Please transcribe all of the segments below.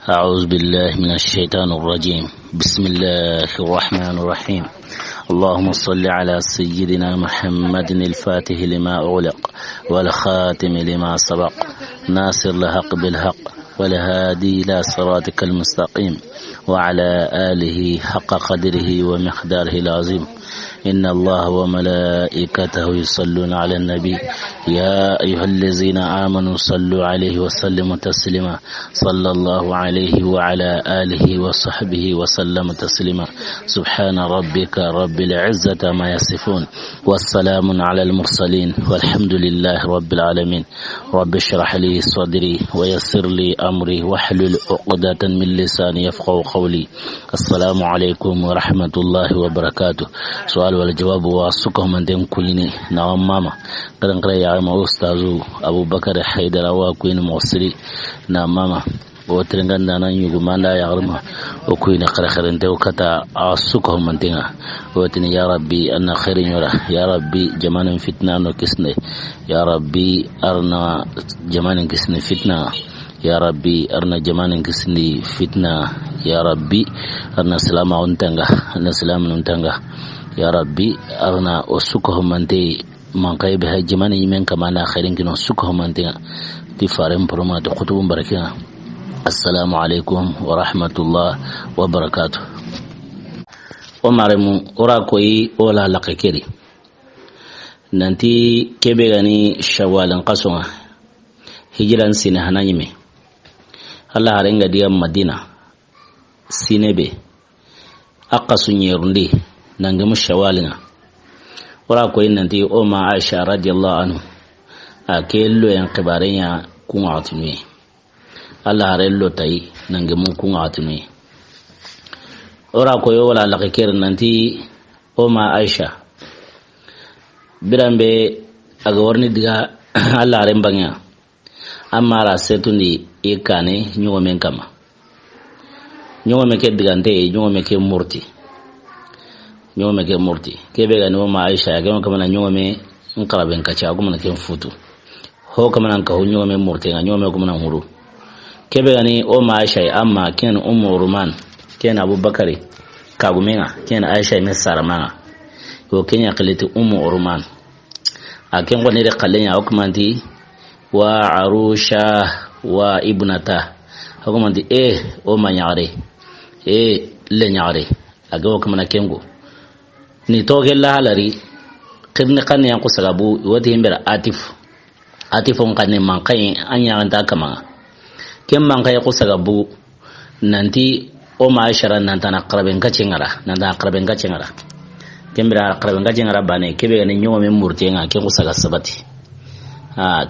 أعوذ بالله من الشيطان الرجيم. بسم الله الرحمن الرحيم. اللهم صل على سيدنا محمد الفاتح لما أغلق والخاتم لما سبق ناصر الحق بالحق والهادي إلى صراطك المستقيم وعلى آله حق قدره ومقداره العظيم. إن الله وملائكته يصلون على النبي يا أيها الذين آمنوا صلوا عليه وسلموا تسليما. صلى الله عليه وعلى آله وصحبه وسلم تسليما. سبحان ربك رب العزة ما يصفون والسلام على المرسلين والحمد لله رب العالمين. رب اشرح لي صدري ويسر لي أمري واحلل عقدة من لساني يفقهوا قولي. السلام عليكم ورحمة الله وبركاته. سؤال والجواب واسكهم من دين كلني نعم ماما قرن قرأ يا ما أستاذ أبو بكر حيدر وكوين موصلي نعم ماما وترنغان دانا يغمان لا يغرم وكوين قرأ خرنته وكتا أسكهم من دين وتني يا ربي أنا خير يرى يا ربي جمان فتنة نكسني يا ربي أرنا جمان كسني فتنة يا ربي أرنا جمان كسني فتنة يا ربي أرنا سلام أنتنغا أرنا سلام أنتنغا يا ربي أرنا أسكهم من دين من قيب هجمان يمين كمان خيرين كنا أسكهم من دين تفارم برما تخطبون بركنا. السلام عليكم ورحمة الله وبركاته. ومعلم أراكوي ولا لقكري ننتي كبيراني شوال قصوة هجران سنة هنايمي الله رنجا ديام مدينة سينبي أقصو نيرندي نانجم شوالنا وراكوي ننتي أما عائشة رضي الله عنه أكيلو ينقبارين كون عطنوي الله رلو تاي نانجم كون عطنوي وراكوي ولا لقكير ننتي أما عائشة birambe aga warni diga Allah rembanya amma ra setuni ikane nyugo men kama nyugo me ke digante nyugo me ke murti kebe ga no ma Aisha ga kama na nyugo me nkala ben kacha ga na ken futu ho kama nan ka ho nyugo me murti ga nyugo me ko na huru kebe ga ni o ma Aisha amma ken Ruman ken Abubakari kagumena ken Aisha me saramana ko kenya kaleti Ruman aken woni de kallenya okumanti wa arusha wa ibnata okumanti o manyare le nyare aga okumana kengo ni toge lalari kirni kanne yanku sagabu wati himbera atifon kanne mankai anya anta kama ken mankai ku sagabu nanti o ma ashara nantana qaraben kacengara kembira qaraben gajengara bane kebe ne nyoma men murtenga ke kusaga sabati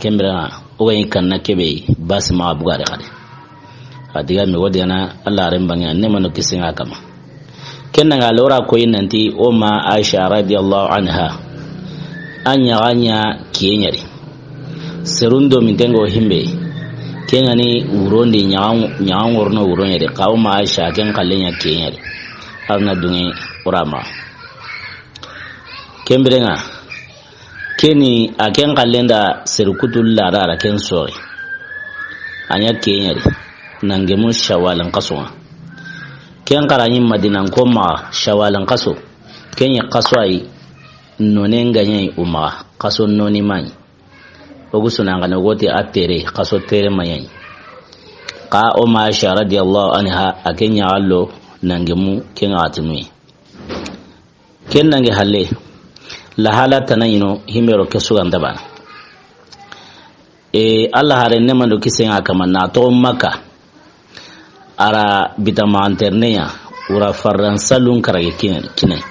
kembira o yin kanna kebe basma abugare kade adiga mi wodiana Allah rembanga ne mano kisinga kama kenna ga lora ko yinanti o ma Aisha radiyallahu anha anya kienyari serundo mitengo himbe kengani urondi nyang worno uronyere ka o ma Aisha ken kallenya kienyari arna dungi urama kembrenga keni aken kalenda serukutul lara ken sori anya kenyari nangemu shawalan kaswa ken karanyin madinan koma shawalan kaso kenya kaswai nonenga nyai uma kaso noni mani ogusuna ngana gote atere kaso tere mayai ka o ma Aisha radiyallahu anha akenya allo nangemu ken atinui ken nange halle la hala tanayino himero kesugan daba Allah hare ne mando kisenga kama na to Makka ara bitama interneya ura faransalun karage kinai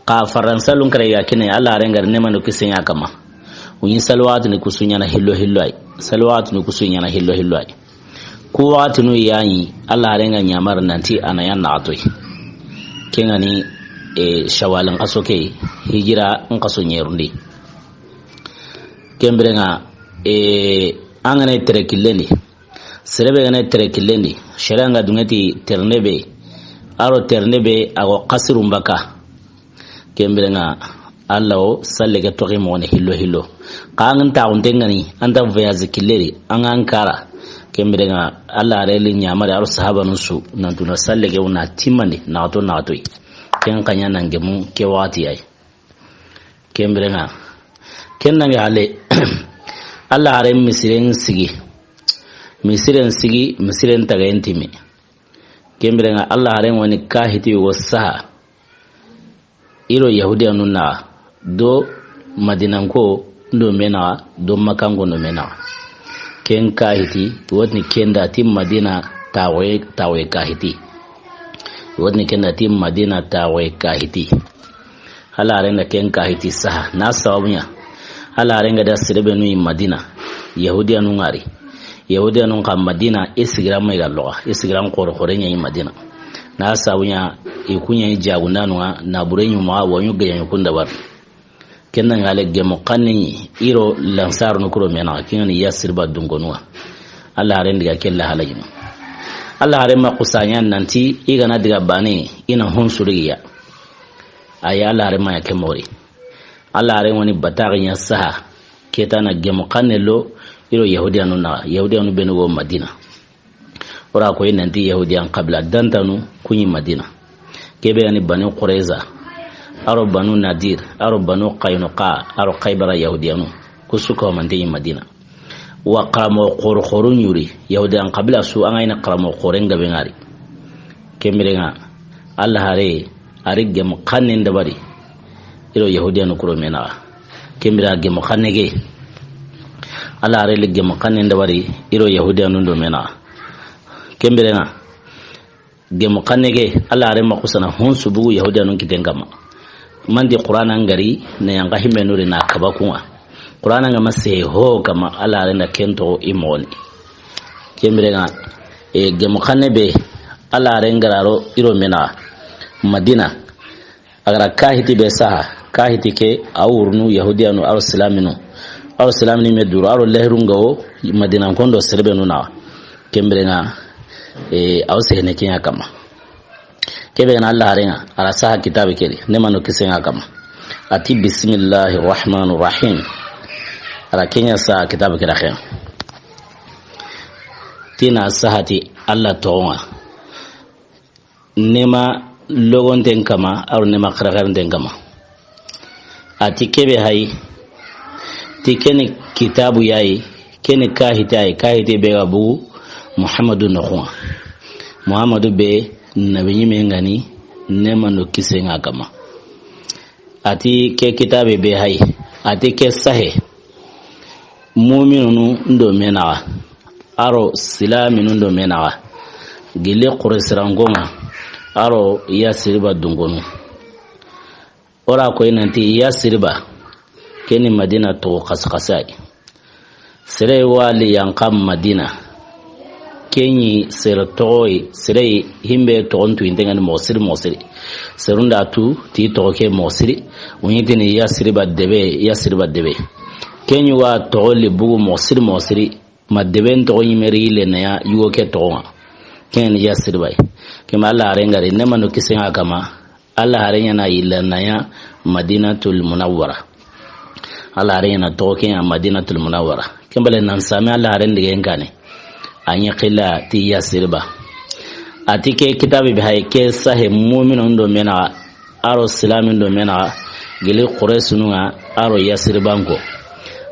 ka faransalun karage kinai Allah hare ngar ne mando kisenga kama unyi salawatu ni kusunya na hillo ai salawatu ni kusunya na hillo ai ko watu no yayi Allah hare ngar nyamar nanti anayan na atoi kengani shawalan asoke hijira nkaso nyerundi kembrenga angane trekilendi serebe ngane trekilendi sheranga dungeti ternebe aro ternebe ago qasirumbaka kembrenga Allah salle ga toki mo ne hillo ka an ta undengani anda voyage killeri an ankara kembirenga Allah reli nyamare aro sahaba nusu nantuna sallege una timani na to ken kanya nangemu ke wati ay kembirenga ken nange ale Allah are misiren sigi misiren tagayentimi kembirenga Allah are woni kahiti wasaha iro yahudiya nunna do madinanko ndo mena do makango no mena ken kahiti wotni kenda tim madina tawe kahiti wotni kenda tim madina tawe kahiti hala renga ken kahiti saha na sawabunya hala renga da sirbe nu madina yahudiya nu ngari yahudiya nu kam madina isigram mai galloa isigram korenya yi madina na sawabunya ikunya jagunda nu na burenyu ma wonyu gayanyu kunda bar kenna ngale gemo kanni iro lansar no kuro mena kinani yasirba dungonwa Allah haren diga kella halajin Allah haren ma kusanya nanti igana diga bane ina hunsuriya aya Allah haren ma yakemori Allah haren woni batarinya saha ketana gemo kannelo iro yahudiyanu benugo madina ora ko nanti yahudiyan qabla dantanu kunyi madina kebe ani bani qurayza aro banu nadir aro banu qaynuqa aro qaybara yahudiyanu kusuka mande madina wa qamo qorqorun yuri yahudiyan qabla su an ayna qamo qorenga bengari kemirenga Allah hare arigge muqannin dabari iro yahudiyanu kuro mena kemira ge muqannege Allah hare ligge muqannin dabari iro yahudiyanu do mena kemirenga ge muqannege Allah hare makusana hunsu bugu yahudiyanu kitengama mandi qur'ana ngari ne yanga himbe nuri na kabakunwa qur'ana ngama se ho kama ala renda kento imoni kemrenga gemu khanebe ala rengararo iro mena madina agara kahiti be saha kahiti ke awurnu yahudiyanu aw islamini meduro aro lehrungawo madina kondo serbenu na kemrenga aw se ne kinya kama kebe na Allah harenga ala saha kitabe keli nemano kisenga kama ati bismillahir rahmanir rahim ala kenya saha kitabe kela khen tina sahati Allah toonga nema logon den kama aru nema kharagar den kama ati kebe hay tikeni kitabu yayi keni kahite be gabu Muhammadu nukhwa Muhammadu be nabi mengani nemano kisenga kama ati ke kitabe be hay ati ke sahe mu'minunu ndo mena aro silaminu ndo mena gile qur'angonga aro yasiriba dungonu ora ko inanti yasiriba keni madina to qasqasai sere wali yankam madina kenyi sertoi sere himbe tontu indengani mosiri serunda tu ti toke mosiri unyitini yasiriba debe kenyi wa toli bugu mosiri madeben to yimeri le na yugo ke tonga ken yasiriba kema Allah rengari nemano kisenga kama Allah harenya na ilana ya Madinatul Munawwara Allah harenya toke ya Madinatul Munawwara kembale nan sami Allah harendige ngane anya qila ti yasiriba atike kitabe bi hay ke sahe mu'minun do mena aro islamin do mena gele quraysununga aro yasiribanko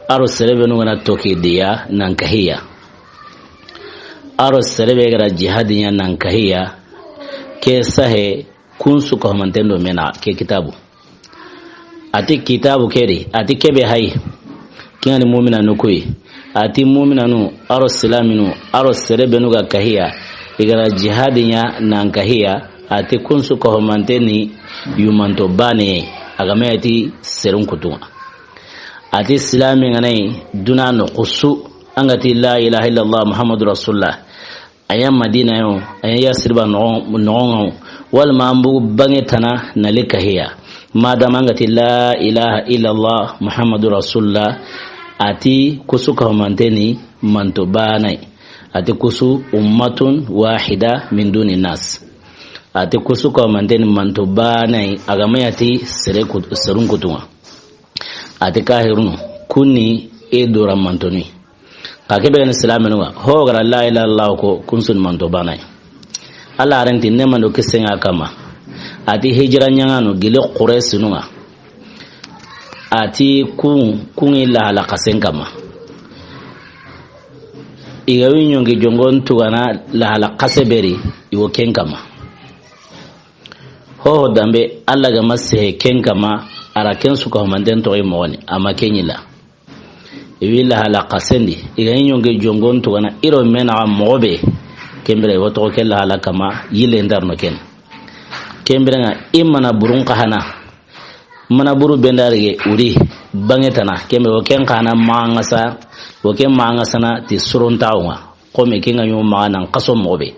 aro serebenu na toke dia nan kahiya aro serebe gara jihadinya nan kahiya ke sahe kunsu ko mantendo mena ke kitabu ati kitabu keri ati kebe hay kingani mu'mina nukui ati mu'mina nu aro islaminu aro serebenu ga kahiya igara jihadinya nan kahiya ati kunsu ko manteni yumanto bane agame ati serun kutunga ati islami nganai duna no qusu angati la ilaha illallah muhammadur rasulullah ayam madina yo ayya sirba no wal mambu bangetana nalika hiya madam angati la ilaha illallah muhammadur rasulullah ati kusu ka manteni manto banai ati kusu ummatun wahida min duni nas ati kusu ka manteni manto banai agamayati serun kutunga ati kahirunu kuni edora mantoni kebe ni islaminwa ho gara la ilaha illallah ko kunsun manto banai alla renti ne mando kisenga kama ati hijra nyangano gile quraysh nunga ati kun illa ala kasenkama igawi nyonge jongon tugana la ala kaseberi iwo kenkama ho dambe alla ga masse kenkama ara ken suka manden to imoni ama kenyila iwila ala kasendi igawi nyonge jongon tugana iro mena mobe kembere woto kella ala kama yile ndarno ken kembere nga imana burun kahana mana buru bendarige uri bangetana kembe woken kana mangasa woken mangasana ti suruntawa kome kinga nyu mana kaso mobe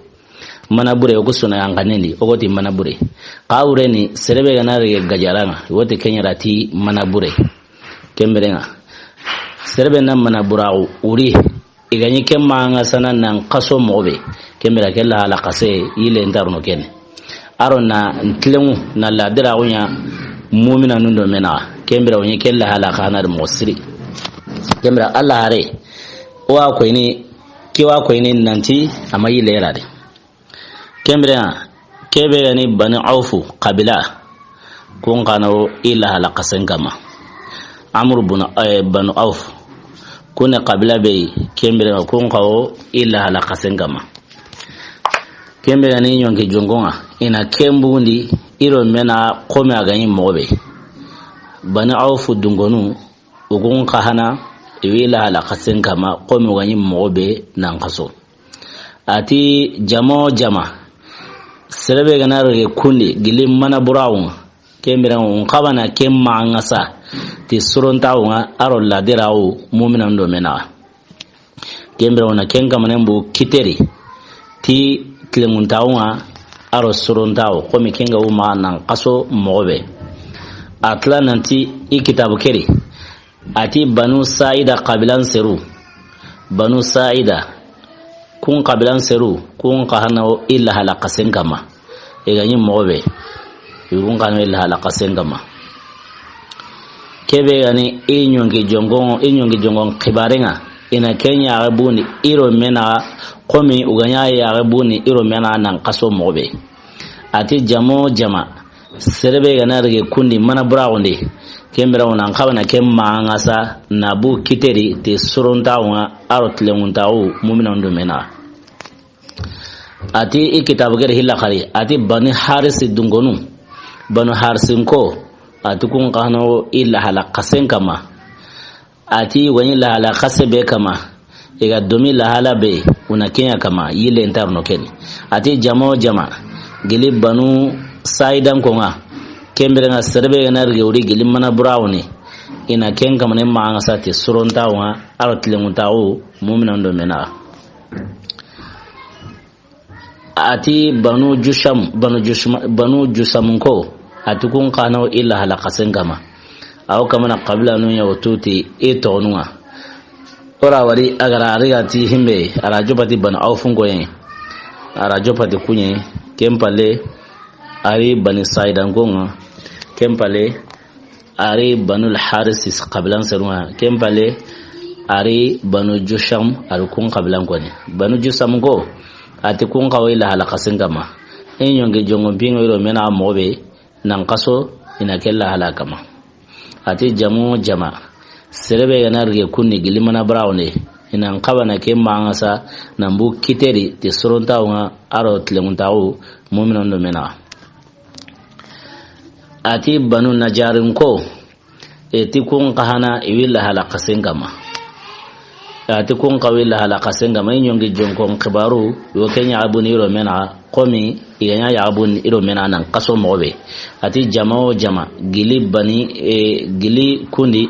mana bure ko suna yanganeni ogoti mana bure kawure ni serebe ganare gajaranga wote kenyara ti mana bure kembere nga serebe na mana burau uri igani ken mangasana nan kaso mobe kembere kella ala kase yile ndarno ken arona ntlemu na ladira unya mu'mina nundo mena kembra woni kella hala kana musri kembra Allah hare wa ko ni kiwa ko ni nanti amayi lera de kembra kebe ni bani aufu qabila kun kana illa hala kasen kama amr banu auf kun qabila be kembra kun kawo illa hala kasen kama kembra ni nyonke jongonga ina kembundi iro mena kome agani mobe bani aufu dungonu ugun kahana iwila ala kasen kama kome agani mobe nan kaso ati jama serebe ganare kundi gilim mana burawun kembira un kabana kemma ngasa ti surontawa aro ladirawu mu'minan do mena kembira una kenga manembu kiteri ti klemuntawa aro surontawo komi kenga uma nan kaso mobe atla nanti ikitabu keri ati banu saida qabilan seru banu saida kun qabilan seru kun kahana illa hala qasen kama eganyi mobe yurun kan illa hala qasen kama kebe yani inyonge jongon kibarenga ina kenya arabuni iro mena komi uganya ya arabuni iro mena nan kaso mobe ati jama serebe ganarge kundi mana buraunde kembera unan kabana kemma ngasa nabu kiteri te surontawa arotlenguntawu mu'mina ndo mena ati ikitabu gere hilla khari ati bani haris dungonu banu harsinko ati kun kano illa hala qasen kama ati wani la hala khasebe kama ega domi la hala be unakenya kama yile ntarno ken ati jama gili banu saidan konga kembere nga serbe ganarge uri gili mana burawni ina ken kama ne ma ngasati surontawa arotlenguntawu mu'mina ndo mena ati banu jusam ko ati kun kana illa hala qasen kama aw kama na qabla nu ya wututi etonwa ora wari agara rigati himbe arajopati banu awfungo yen arajopati kunye kempale ari bani saidan gonga kempale ari banul haris qablan sarwa kempale ari banu jusham alkun qablan gone banu jusam go ati kun kawila hala qasen kama enyonge jongo bingo ro mena mobe nan kaso ina kella hala kama ati jama serebe ganarge kunni gilimana brawne ina kabana ke mangasa nambu kiteri te sorontawa aro tlenguntawu mu'minan do mena ati banu najarin ko eti kun kahana iwilla hala qasen kama ati kun qawilla hala qasen kama nyongi jonkon khibaru yo kenya abuni ro mena komi iganya ya abuni iro mena nan kaso mobe ati jama gili bani gili kundi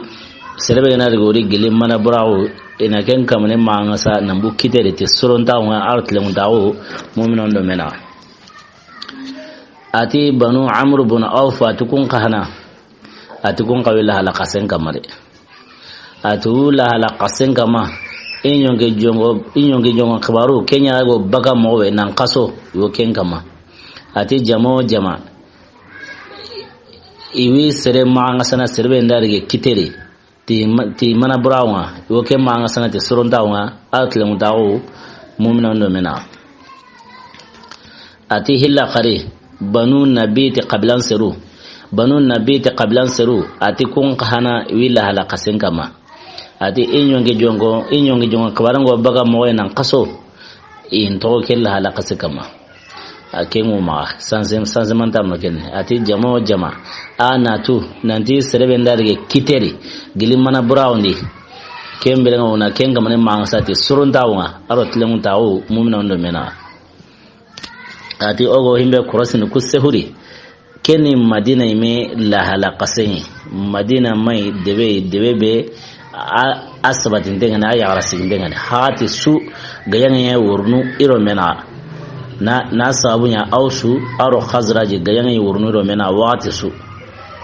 serebe ganar gori gili mana brawo ina ken kamane mangasa nambu kitere te sorontawa artlenguntawu mu'minan do mena ati banu amr bin auf atukun kahana atukun qawila hala qasen kamare atula hala qasen kama inyonge jongo khibaru kenya go baga mowe nan kaso yo ken kama ati jama iwi sere manga sana serbe ndarige kiteri ti mana burawa wo ke manga sanati surundawa atle mutawo mu'mina ndo mena ati hilla qari banu nabiti qablan siru ati kun kahana wila hala kasen kama ati inyonge jongo kabarango baga moye nan kaso in to kella hala kasen kama akengu ma sanse manta maken ati jama anatu nanti serebe ndarge kiteri gilimana burawndi kembere ngona kenga mane mangsati suruntawa aro tlemu tawo mu'mina ndo mena ati ogo himbe kurasini kusehuri keni madina ime la halaqaseni madina mai debe be asabatin dengane ayara sigin dengane hati su gayanga wurnu iro mena na sabunya ausu aro khazraji gayanga wurnu iro mena wati su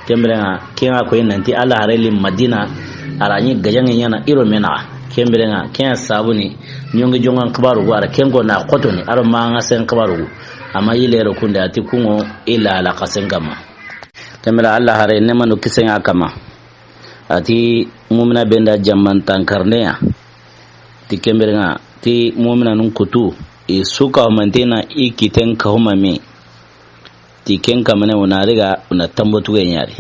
kembrenga kenga ko nanti ala hareli madina arani gayanga yana iro mena kembrenga kenga sabuni nyonge jongan kabaru wara kengo na kotoni aro manga sen kabaru amma yilero kunde ati kungo ila ala kasengama kamera Allah hare ne manu kisenga kama ati mu'mina benda jamman tankarneya ti kemberenga ti mu'mina nun kutu e suka mantina ikiten ka humame ti kenka mane unariga una tambotu genyari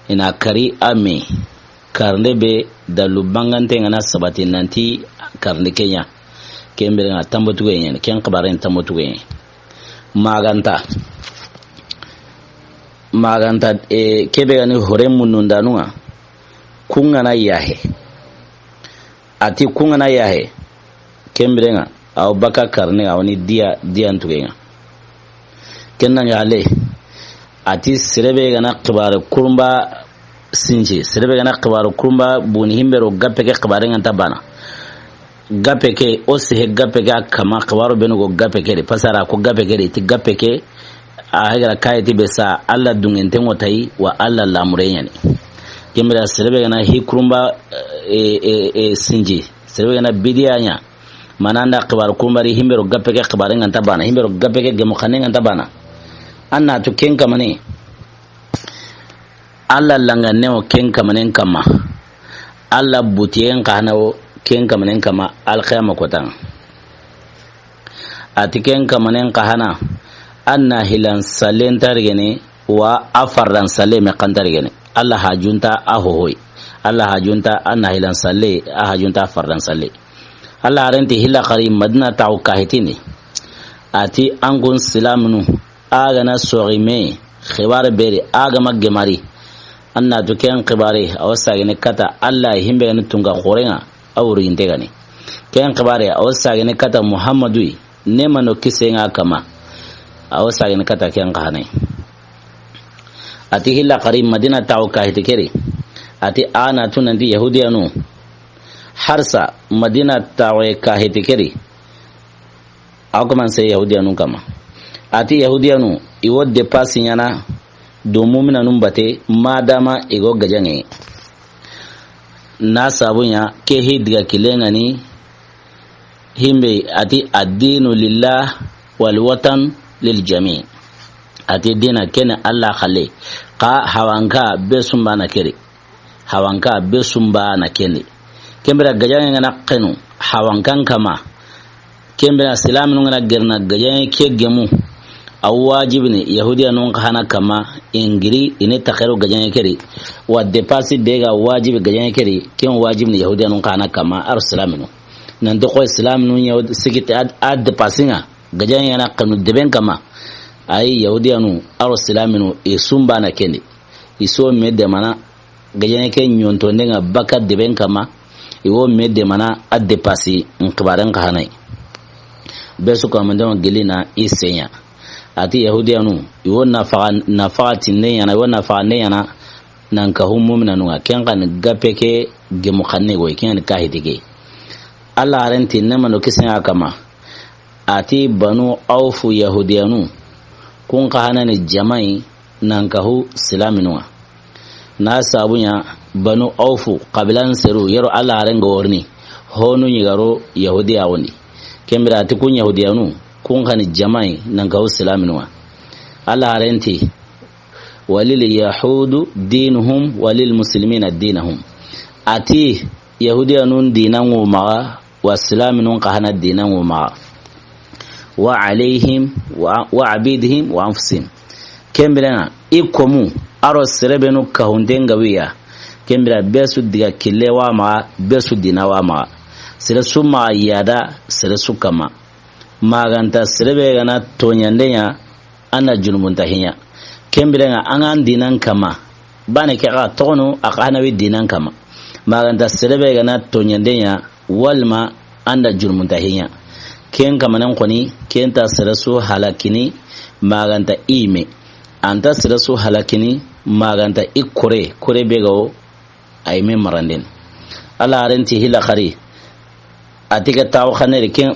ina kari ame karne be da lubangante ngana sabati nanti karne kenya kembere nga tambotu genyani ken kabaren tambotu genyani maganta kebe gani hore munundanua kungana yahe ati kungana yahe kembere nga au baka karne awni dia ntugenga kenna ngale ati serebe gana kibare kurumba sinji serebe gana kibare kurumba buni himbero gapeke kibare nganta bana gapeke ose gapeke kama kibaro benugo gapeke de pasara ko gapeke de ti gapeke a hagara kayati besa alla dungente ngotai wa alla lamurenyani kembere serebe gana hi kurumba sinji serebe gana bidiyanya mananda kibare kurumbari himbero gapeke kibare nganta bana himbero gapeke gemu khane nganta bana anna to kenka mane alla langa neo kenka mane kama alla butiyen kahanawo kenka mane kama alqiyama kotan atikenka mane kahana anna hilan salen targene wa afarran sale me kantargene alla hajunta ahohoy alla hajunta anna hilan sale ahajunta afarran sale alla arenti hila qari madina ta'u kahitini ati angun silamnu aga na sorime khibare bere aga magemari anna to ken khibare awsagene kata alla himbe ne tunga khorenga awru indegani ken khibare awsagene kata muhammadu ne mano kisenga kama awsagene kata ken khane ati hilla qarib madina ta'u kahitikeri ati ana tunandi yahudiyanu harsa madina ta'u kahitikeri akuman sai yahudiyanu kama ati yahudiyanu iwo depasi nyana do mu'mina numbate madama igo gajange na sabunya ke hidga kilengani himbe ati ad-dinu lillah wal watan lil jami' ati dina kena Allah khale ka hawanka besumba na kere hawanka besumba na kene kembera gajange ngana kenu hawankan kama kembera silamu ngana gerna gajange ke gemu awajibni yahudiya non hana kama ingiri ine takharu gajanya keri wa depasi bega wajibi gajanya keri ken wajibni yahudiya non hana kama arsalaminu nan do ko islaminu yahud sigiti ad depasinga gajanya na kanu deben kama ay yahudiya non arsalaminu isumba na kende iso medde mana gajanya ken nyonto ndenga baka deben kama iwo medde mana ad depasi nkibaran ka hanai besu ko mandama gelina isenya ati yahudiyanu iwo nafaqati neyana iwo nafaqa neyana nan ka humumna nuga ken kan gapeke gemu khanne go ken ka hidike alla arenti nemano kisnya kama ati banu aufu yahudiyanu kun ka hanani jamai nan ka hu silaminu na sabunya banu aufu qabilan seru yaro alla arengo worni honu yigaro yahudiya woni kembira ati kun yahudiyanu kun kan jamai nan ga islaminwa Allah renti walil yahudu dinuhum walil muslimina dinahum ati yahudiyanun dinangu ma wasilaminun qahana dinangu ma wa alaihim wa abidihim wa anfusihim kembirana ikomu aro serebenu kahundenga wiya kembira besu diga kilewa ma besu dinawa ma sere suma yada sere sukama maganta serebe gana tonyandenya ana junubunta hinya kembira angan dinan kama bane ke ga tono akana wi dinan kama maganta serebe gana tonyandenya walma anda junubunta hinya ken kama nan koni kenta sere su halakini maganta ime anta sere su halakini maganta ikore kore begawo ayme maranden ala arenti hila khari atika taw khanere ken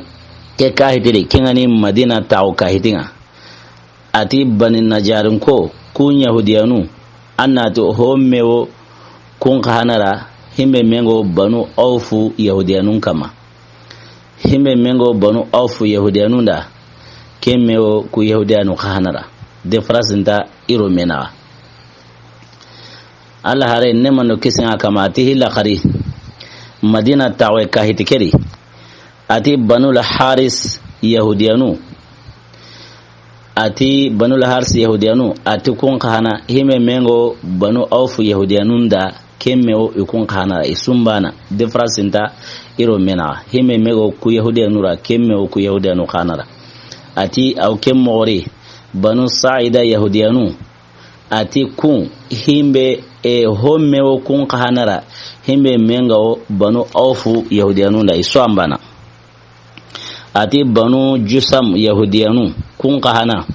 ke kahidire kengani madina taw kahidinga ati banin najarun ko kun yahudiyanu annatu hommewo kun khanara himbe mengo banu awfu yahudiyanun kama himbe mengo banu awfu yahudiyanun da kemmewo ku yahudiyanu khanara difference nda iro mena Allah hare nemano kisin kama ati hila khari madina tawe kahitikeri ati banul haris yahudiyanu ati banul haris yahudiyanu ati kun kahana hime mengo banu awfu yahudiyanun da kemmeo ikun kahana isumbana difference nda iro mena hime mengo ku yahudiyanura kemmeo ku yahudiyanu kanara ati au kemmore banu sa'ida yahudiyanu ati kun himbe hommeo kun kahanara himbe mengo banu awfu yahudiyanu da iswambana ati banu jusam yahudiyanu kun kahana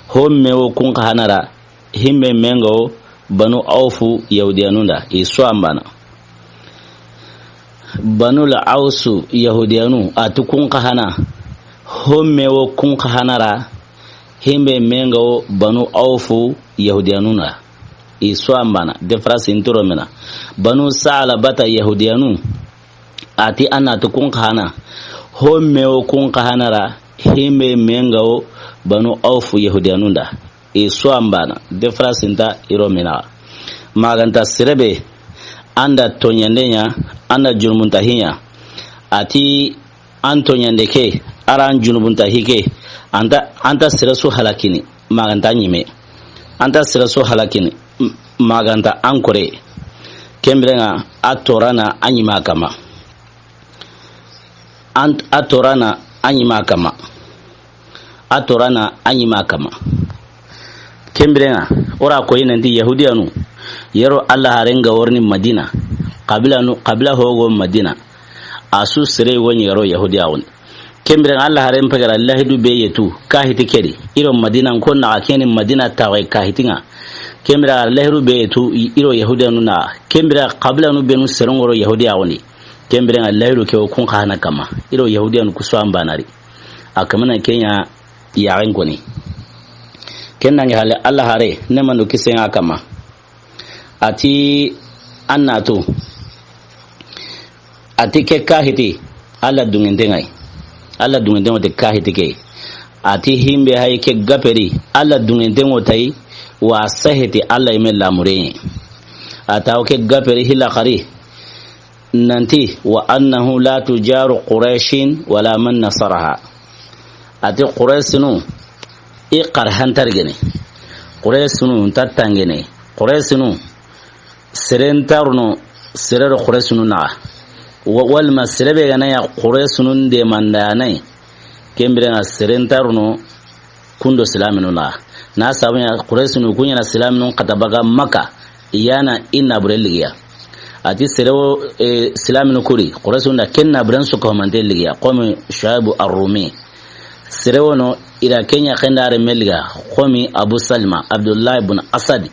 hommeo kun kahanara himbe mengo banu awfu yahudiyanu da iswambana banu la ausu yahudiyanu ati kun kahana hommeo kun kahanara himbe mengo banu awfu yahudiyanuna iswambana difference intoro mena banu sala bata yahudiyanu ati anatu kun kahana hommeo kun kahanara himbe mengo banu awfu yahudiyanunda iswambana difference inta iro mena maganta sirebe anda tonyandenya anda junubunta hinya ati antonyandeke aran junubunta hike anta sirasu halakini maganta nyime anta sirasu halakini maganta ankore kembrenga atorana anyima kama atorana anyima kama atorana anyima kama kembrenga ora ko yinandi yahudiyanu yero Allah harenga warni madina qabila hogo madina asu sire woni yero yahudiyawun kembere Allah haren pagara Allah du be yetu kahiti kedi iro madina ko na akeni madina tawai kahitinga kembere Allah ru be yetu iro yahudiyanu na kembere qabla nu benu serongoro yahudiya woni kembere Allah ru ke kun kana kama iro yahudiyanu ku swambanari akamana kenya yaren ko ni kenna ngi hale Allah hare ne manu kisenga kama ati annatu ati ke kahiti Allah dungendengai Allah dungendengo de kahiti ke ati himbe hay ke gaperi Allah dungendengo tai wa sahiti Allah imel lamure ataw ke gaperi hila khari nanti wa annahu la tujaru quraishin wala man nasaraha ati quraisinu iqar hantargene quraisinu tatangene quraisinu serentarno serer quraisinu na wal masrebe gana ya quraisinu de mandanai kembere serentarno kundo islaminu na sabanya quraisinu kunya na islaminu katabaga maka iyana inna bureliya ati serewo islaminu kuri quraisinu da kenna bransu ko mandeliya qomi shaibu ar-rumi serewo no ira kenya khendare melga qomi abu salma abdullah ibn asad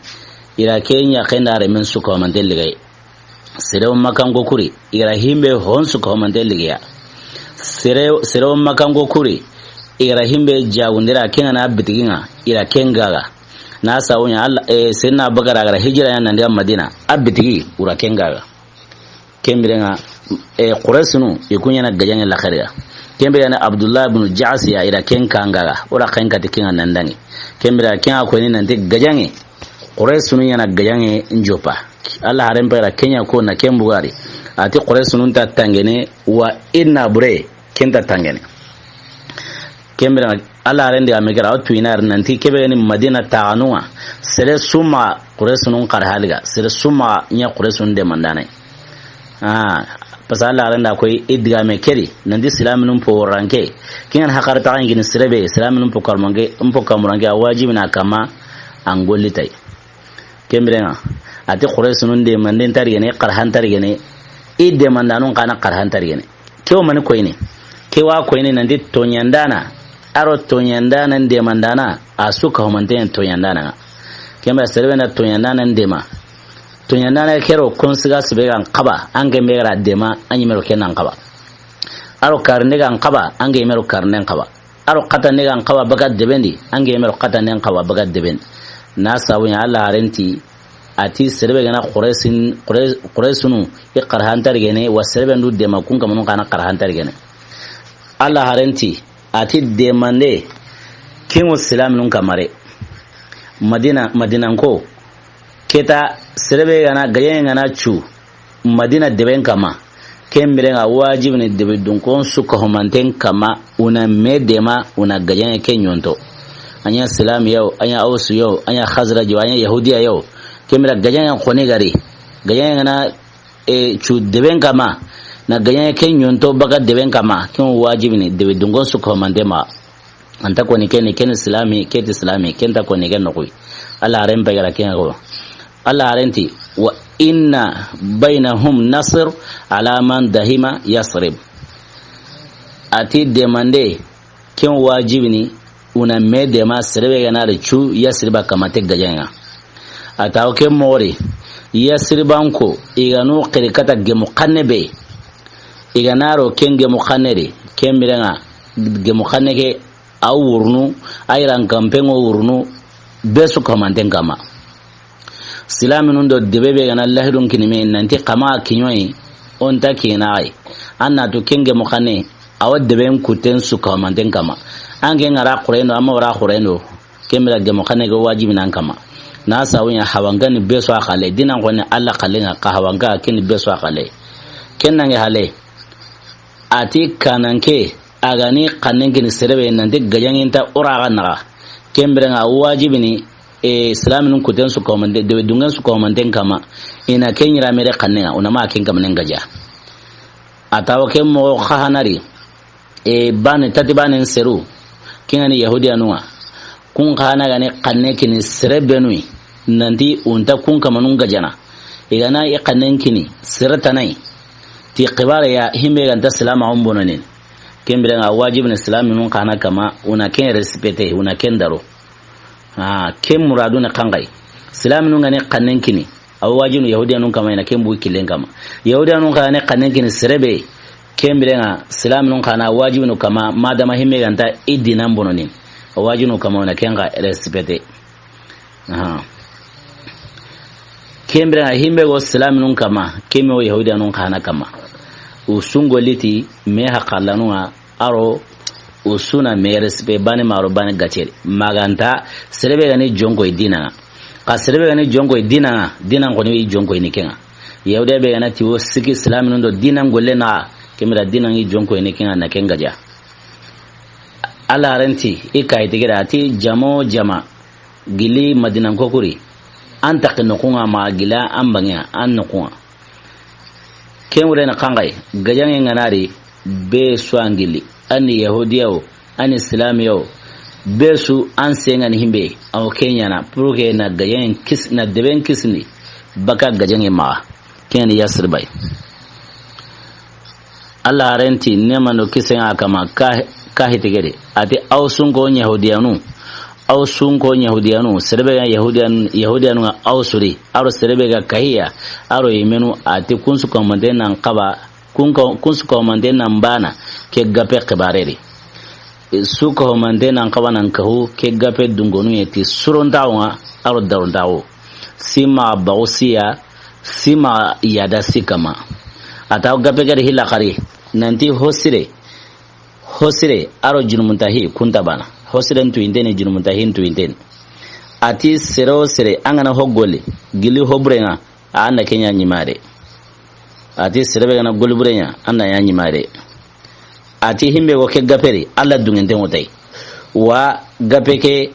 ira kenya khendare men su ko mandeliya serewo makango kuri ira himbe honsu ko mandeliya serewo makango kuri ira himbe jawundira kenga na bitiginga ira kengaga na sawunya Allah senna bagara gara hijira yana ndam madina abitigi ura kengaga kembirenga quraisinu ikunya na gajanya la khariya kembirena abdullah ibn ja'siya ira kenkangaga ura kenka tikinga nandangi kembira kenga ko ni nante gajangi quraysunun yana gayange njopa Allah haren pera Kenya ko na kembugari ati quraysunun ta tangene wa inna bure kenta tangene kembra Allah haren de amekara o tuinar nanti kebe ni Madina taanua sere suma quraysunun qarhaliga sere suma nya quraysun de mandane pasal Allah haren da koy idga me keri nandi islaminun po ranke kingan hakar ta ngin sirebe islaminun po karmange umpo kamurange wajibi na kama angolitai kembrenga ati quraysunun de manden tarigene qarhan tarigene idde mandanun kana qarhan tarigene kew man koyni kewa koyni nandi tonyandana aro tonyandana de mandana asuka homanten tonyandana kembra servena tonyandana ndema tonyandana kero konsiga sibegan qaba ange megara dema anyimero kenan qaba aro karne gan qaba ange mero karnen qaba aro qatane gan qaba bagat debendi ange mero qatanen qaba bagat debendi nasa wunya Allah harenti ati serbe gana quraysunu iqarhan targene wa serbe ndu de makun kamun kana qarhan targene Allah harenti ati de mande kin islam nun kamare madina ko keta serbe gana gayen gana chu madina deben kama kembere ga wajibni debe dun kon su ko manten kama una medema una gayen kenyonto anya salam yau anya ausu yau anya khazraj yau anya yahudiya yau kemira gajan khone gari gajan na chu deben kama na gajan kenyon to baga deben kama kin wajibi ne debe dungon su ko mandema anta ko ni ken islami ket islami ken ta ko ni gen noy Allah ren bagara ken go Allah renti wa inna bainahum nasr ala man dahima yasrib ati demande kin wajibi ne una mede ma serbe gana da chu yasriba kamate gajanya ataw ke more yasribanko iganu qirikata gemu qannebe iganaro kenge mu qannere kembiranga gemu qanneke awurnu ayran kampengo wurnu besu kamanten kama silaminun do debebe gana lahidun kinime nanti kama kinyoi onta kinai anna to kenge mu qanne awad deben kuten su kamanten kama ange ngara qureno amma wara qureno kemira gemu qanne go wajibi nan kama na sawunya hawangani beso akale dinan ko ne Allah kallinga ka hawanga kin beso akale kennan ya hale ati kananke agani kannen kin serebe nan de gayanginta uraga naga kembrenga wajibi ni islamin ku den su ko man de dungan su ko man den kama ina kenyira mere kannenga una ma kin kamanen gaja atawo ken mo khahanari bane tatibanen seru kingani yahudiyanwa kun khana gane kanne kin serebenui nanti unta kun kamanun gajana igana iqannen kini siratanai ti qibara ya himbe ganta salama umbonanin kembrenga wajibin islamin kana kama una ken respecte una ken daro ken muraduna kangai islamin ngane kannen kini aw wajibin yahudiyanun kama ina ken bu kilen kama yahudiyanun kana kannen kini serebe kembrenga islamin kana wajibin kama madama himbe ganta idinan bononin wajibin kama una kenga respecte kembrenga himbe go islamin kama kemo yahudiyanun kana kama usungoliti me haqalanua aro usuna merespe bani maro bani gachere maganta serebe gani jongo idina ka serebe gani jongo idina dinan ko ni jongo ni kenga yawde be gana tiwo siki islamin ndo dinan golle na kemira dinan yi jongo ni kenga na kenga ja ala renti ikai tigira ati jamo jama gili madinan kokuri anta kinokunga ma gila ambanya annokunga kemure na kangai gajange nganari be swangili ani yahudiyo ani islamiyo be su an sengan himbe aw kenya na pruke na gajange kis na deben kisni baka gajange ma keni yasrbai Allah renti nemano kisenga kama ka hitigere ati aw sungo yahudiyanu aw sunko yahudiyanu serebe yahudiyanu aw suri aro serebe ga kahiya aro yimenu ati kunsu komande nan qaba kunsu komande nan bana ke gape qibareri su komande nan qaba nan kahu ke gape dungonu yeti surondawa aro darondawo sima bausiya sima yada sikama ata gape ga hila qari nanti hosire aro junmuntahi kuntabana hosiren tu indeni junmuntahin tu indeni ati sero sere angana hoggole gili hobrenga anda kenya nyimare ati sere be gana golbrenya anda ya nyimare ati himbe go ke gaperi alla dungente ngotai wa gapeke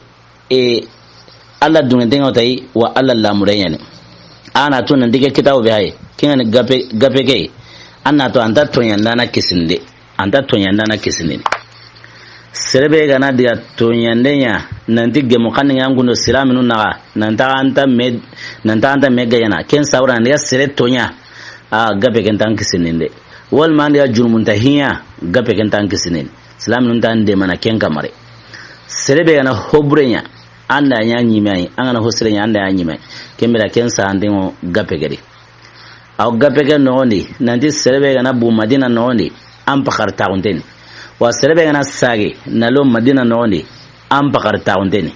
alla dungente ngotai wa alla lamurenya ne ana to nan dige kitabu be hay kinga gapeke anna to anta to yanda na kisinde anta to yanda na kisinde serebe gana dia to yandenya nan digge mo kan yangu no silaminu na nanta anta mega yana ken sawra ne sere tonya gapeke tan kisinde wal man ya jurmun tahiya gapeke tan kisinde silaminu tan de mana ken kamare serebe gana hobrenya anda nya nyimai angana hosrenya anda ya nyimai kembera ken sa andingo gapeke aw gapeke nooni nanti serebe gana bu madina nooni am pakar taunten wa serebe gana sage nalo madina nooni am pakar taunten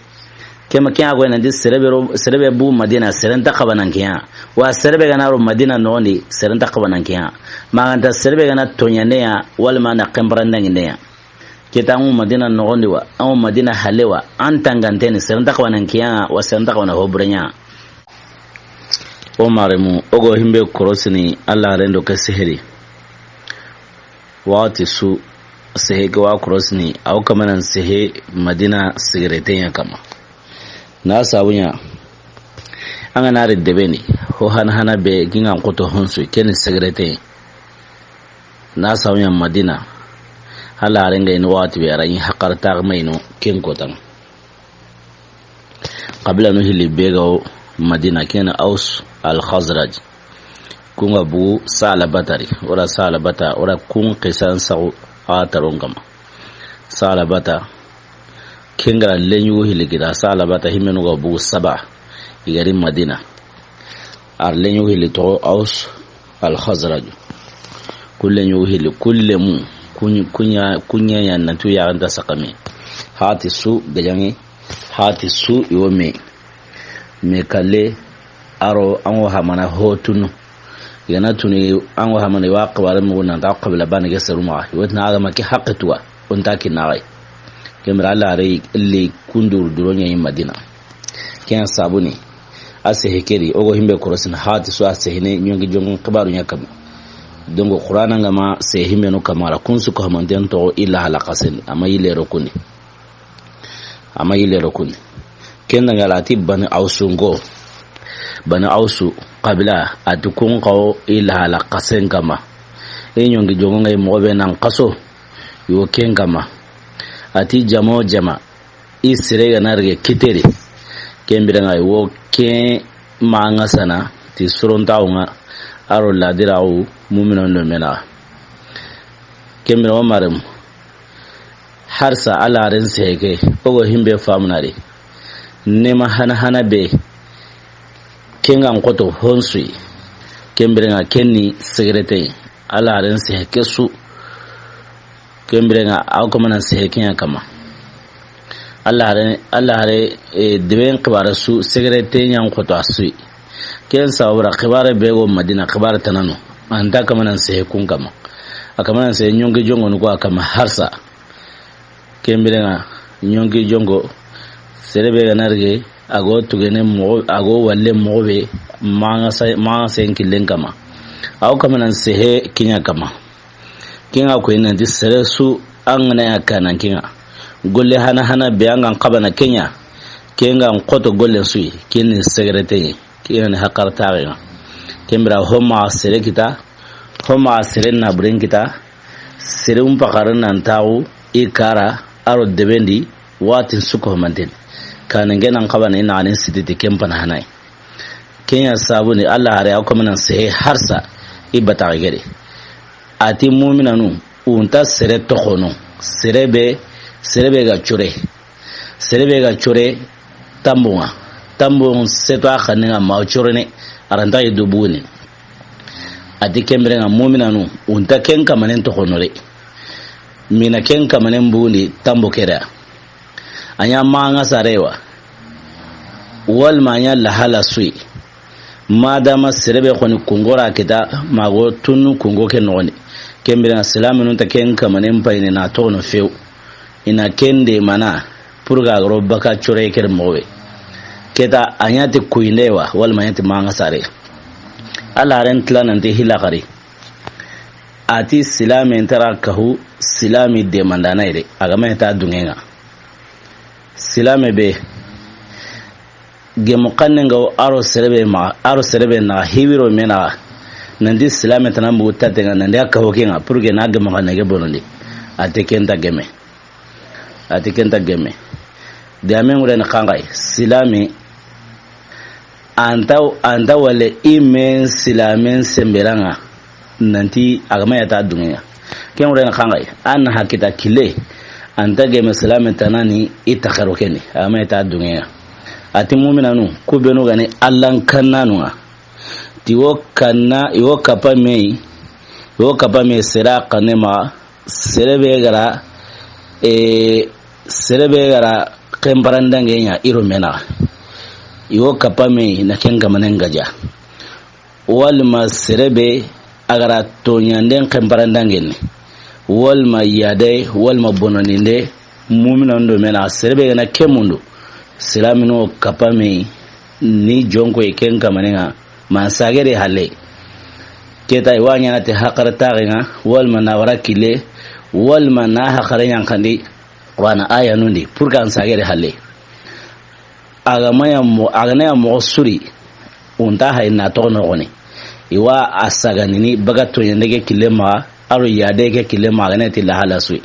kema kya go nanti serebe bu madina serenta kabanan kya wa serebe gana ro madina nooni serenta kabanan kya maganta serebe gana tonyane ya wal mana kembranda ngineya ketangu madina nooni wa am madina halewa antanganteni serenta kabanan kya wa serenta kabana hobrenya o maremu ogo himbe korosini alla rendo ke seheri wati su sehe ke wa korosini au kamanan sehe madina sigarete ya kama na sabunya anga nare debeni ho hana be ginga koto honsu ken sigarete na sabunya madina hala renga in wati be arayin hakarta maino ken kotan qabla no hili bega madina ken aus al-khazraj kunga bu sala batari ora sala bata ora kun qisan sau ataron kama sala bata kinga lenyu hiligida sala bata himenu ga bu saba igari madina ar lenyu hilito aus al-khazraj kullenyu hili kullemu kunya ya natu ya anda sakami hati su gajangi hati su iwome mekale aro anwo hamana hotunu yana tuni anwo hamana wa qabara mu nan ta qabla bana gasaru ma wotna aga maki haqqatuwa unta kinai kemra Allah rai illi kundur duronya yin madina kiyan sabuni ase hekeri ogo himbe korosin hati su ase hine nyongi jongon qabaru nyakam dongo qur'ana ngama se himbe no kamara kunsu ko hamanten to illa halaqasin amayile rokuni kenda ngalati bani ausungo bana ausu qabla atukun qaw ila ala qasen kama enyongi jonga mobe nan qaso yo kengama ati jama isire ganarge kiteri kembira ngai wo ke manga sana ti surontaunga aro ladirawu mu'minon no mena kembira o maram harsa ala ren sege ogo himbe famnari nema hana be kenga ngoto honsui kembrenga kenni sigarete ala ren se kesu kembrenga aw kamana se kenya kama alla re deben qibara su sigarete nyang ngoto asui ken sawra qibara bego madina qibara tanano anda kamana se kun kama akamana se nyonge jongo nuko akama harsa kembrenga nyonge jongo serebe ganarge ago tugene mo ago walle mobe manga sen kilen kama aw kamanan sehe kinya kama kinga ko ina disresu angana yakana kinga golle hana be angan qabana kenya kenga ngoto golle sui kin segrete kin hakarta ga kembra homa sere kita homa sere na brin kita sere pakaran nan tawu ikara aro debendi watin suko manten kanin genan qabana ina anin siditi kempana hanai kenya sabuni Allah har ya kuma nan sai harsa ibata gare ati mu'minanu unta sere tokono serebe ga chure tambunga seto akhaninga ma chure ne aranta idubuni ati kembrenga mu'minanu unta ken kamanen tokono re mina ken kamanen buni tambo kera anya manga sarewa wal manya lahala sui madama serebe khoni kungora kita mago tunu kungo ke noni kembira salamu ta ken kamanen payne na tono few ina kende mana purga robaka chure ker mowe keta anyati kuindewa wal mayati manga sare ala ren tlanante hilakari ati silami entara kahu silami de mandana ire agama ta dungenga silami be gemu kannenga aro serebe na hiwiro mena nandi silami tanan buta tenga nandi akaho kenga purge na gemu kannege bonondi ati kenta geme de amengure na kangai silami anta wale imen silamen semberanga nanti agama ya ta dunya ken wala kangai an hakita kile anta geme silamen tanani itakharo keni agama ya ta dunya ati mu'minanu ku benu gane allan kannanu tiwo kanna iwo kapa me sira kanema serebe gara kembarandange nya iro mena iwo kapame na kenga manengaja walma serebe agara tonyanden kembarandange walma yade walma bononinde mu'mina ndo mena serebe na kemundu silamino kapame ni jonko e kenga manenga mansagere hale keta iwanya na te hakarta nga walma na warakile walma na hakaranya kandi wana aya nundi purga ansagere hale aganaya mo suri unta hayna tono goni iwa asaganini bagato yendege kilema aro yadege kilema aganati la halasui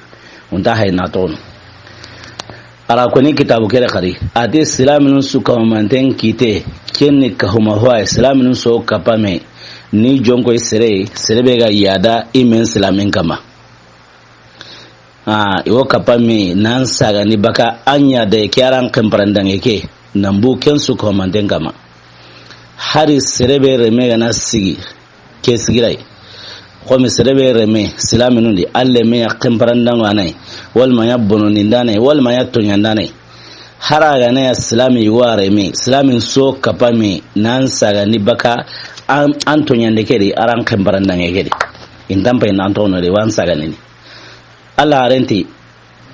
unta hayna tono ara koni kitabu kere khari ati islamin su kamanten kite kenni kahuma huwa islamin so kapame ni jongo serebe ga yada imen islamin kama iwo kapame nan saga ni baka anya da kyaran kambarandan yake nambu kensu ko manden kama hari serebe reme ga nasigi ke sigirai ko mi serebe reme silaminu di alle me kambarandan wanai wal ma yabbono nindane wal ma yatto nyandane haraga ne islami ware me islamin so kapame nan saga ni baka anto nyande kedi aran kambarandan yake indampa nan to no de wan saga ni Allah renti